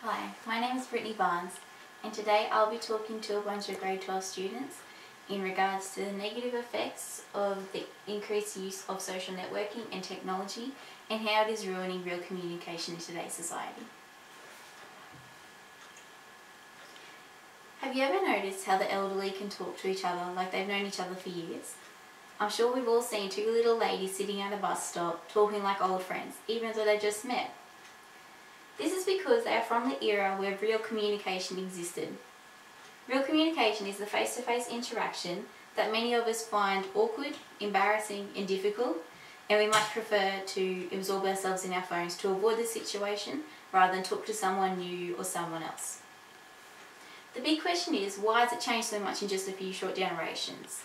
Hi, my name is Brittany and today I'll be talking to a bunch of grade 12 students in regards to the negative effects of the increased use of social networking and technology and how it is ruining real communication in today's society. Have you ever noticed how the elderly can talk to each other like they've known each other for years? I'm sure we've all seen two little ladies sitting at a bus stop talking like old friends, even though they just met. This is because they are from the era where real communication existed. Real communication is the face-to-face interaction that many of us find awkward, embarrassing and difficult, and we much prefer to absorb ourselves in our phones to avoid the situation rather than talk to someone new or someone else. The big question is, why has it changed so much in just a few short generations?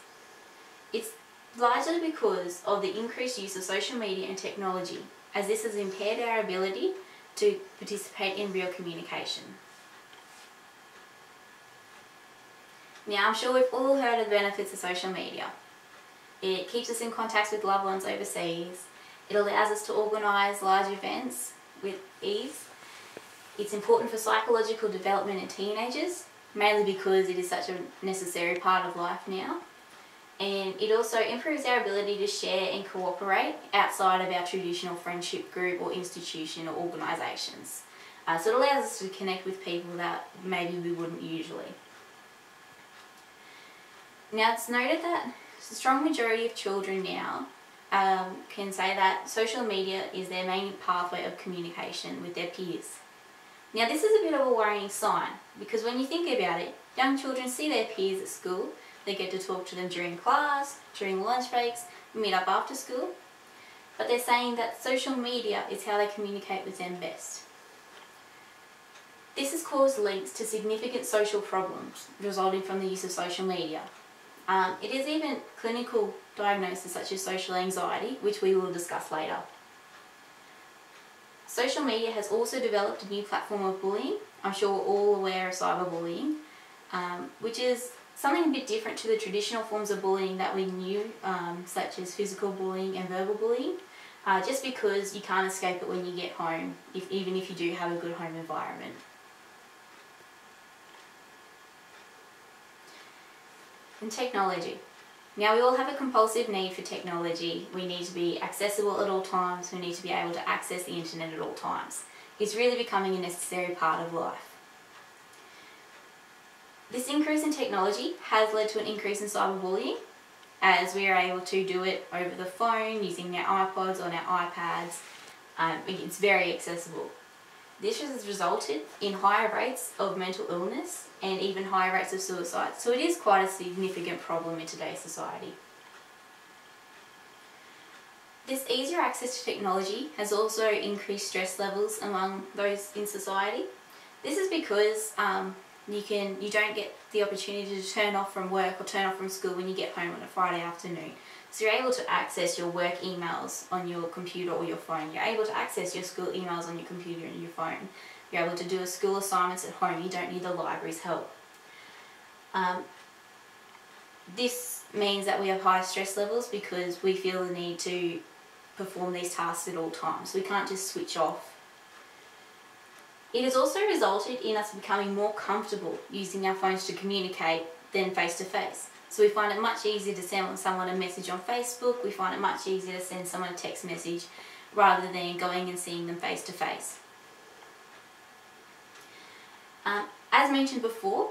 It's largely because of the increased use of social media and technology, as this has impaired our ability to participate in real communication. Now, I'm sure we've all heard of the benefits of social media. It keeps us in contact with loved ones overseas. It allows us to organise large events with ease. It's important for psychological development in teenagers, mainly because it is such a necessary part of life now. And it also improves our ability to share and cooperate outside of our traditional friendship group or institution or organisations. So it allows us to connect with people that maybe we wouldn't usually. Now, it's noted that a strong majority of children now can say that social media is their main pathway of communication with their peers. Now, this is a bit of a worrying sign, because when you think about it, young children see their peers at school. They get to talk to them during class, during lunch breaks, meet up after school. But they're saying that social media is how they communicate with them best. This has caused links to significant social problems resulting from the use of social media. It is even clinical diagnoses such as social anxiety, which we will discuss later. Social media has also developed a new platform of bullying. I'm sure we're all aware of cyberbullying, which is something a bit different to the traditional forms of bullying that we knew, such as physical bullying and verbal bullying, just because you can't escape it when you get home, even if you do have a good home environment. And technology. Now, we all have a compulsive need for technology. We need to be accessible at all times. We need to be able to access the internet at all times. It's really becoming a necessary part of life. This increase in technology has led to an increase in cyberbullying, as we are able to do it over the phone, using our iPods, on our iPads. It's very accessible. This has resulted in higher rates of mental illness and even higher rates of suicide, so it is quite a significant problem in today's society. This easier access to technology has also increased stress levels among those in society. This is because you don't get the opportunity to turn off from work or turn off from school when you get home on a Friday afternoon. So you're able to access your work emails on your computer or your phone. You're able to access your school emails on your computer and your phone. You're able to do school assignments at home. You don't need the library's help. This means that we have high stress levels because we feel the need to perform these tasks at all times. We can't just switch off. It has also resulted in us becoming more comfortable using our phones to communicate than face-to-face. So we find it much easier to send someone a message on Facebook. We find it much easier to send someone a text message rather than going and seeing them face-to-face. As mentioned before,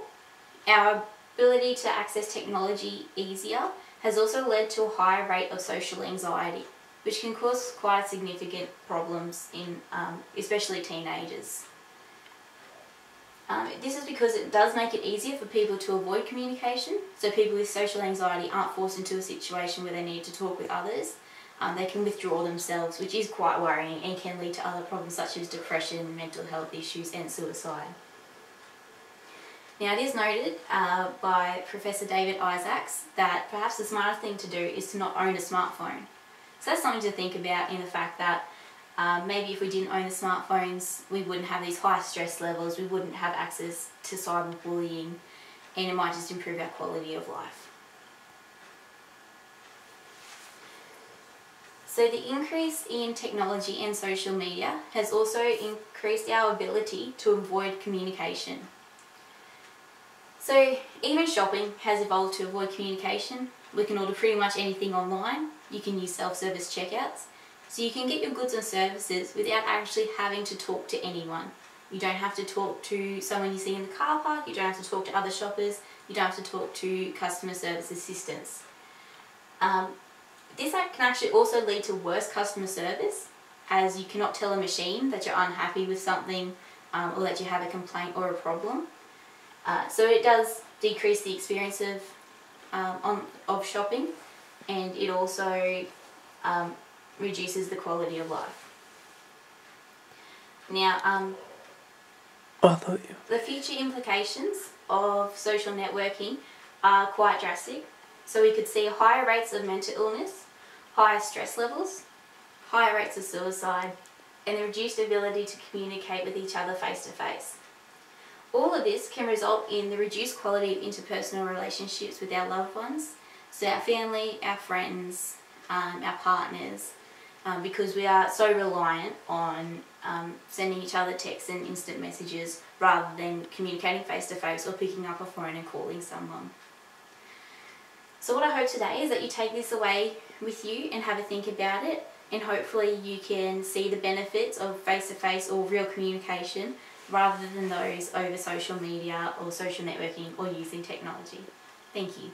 our ability to access technology easier has also led to a higher rate of social anxiety, which can cause quite significant problems in especially teenagers. This is because it does make it easier for people to avoid communication, so people with social anxiety aren't forced into a situation where they need to talk with others. They can withdraw themselves, which is quite worrying and can lead to other problems such as depression, mental health issues and suicide. Now, it is noted by Professor David Isaacs that perhaps the smartest thing to do is to not own a smartphone. So that's something to think about, in the fact that maybe if we didn't own the smartphones, we wouldn't have these high stress levels, we wouldn't have access to cyberbullying, and it might just improve our quality of life. So the increase in technology and social media has also increased our ability to avoid communication. So even shopping has evolved to avoid communication. We can order pretty much anything online. You can use self-service checkouts. So you can get your goods and services without actually having to talk to anyone. You don't have to talk to someone you see in the car park, you don't have to talk to other shoppers, you don't have to talk to customer service assistants. This can actually also lead to worse customer service, as you cannot tell a machine that you're unhappy with something or that you have a complaint or a problem. So it does decrease the experience of shopping, and it also reduces the quality of life. Now, the future implications of social networking are quite drastic. So we could see higher rates of mental illness, higher stress levels, higher rates of suicide, and the reduced ability to communicate with each other face to face. All of this can result in the reduced quality of interpersonal relationships with our loved ones, so our family, our friends, our partners, because we are so reliant on sending each other texts and instant messages rather than communicating face to face or picking up a phone and calling someone. So what I hope today is that you take this away with you and have a think about it, and hopefully you can see the benefits of face-to-face or real communication rather than those over social media or social networking or using technology. Thank you.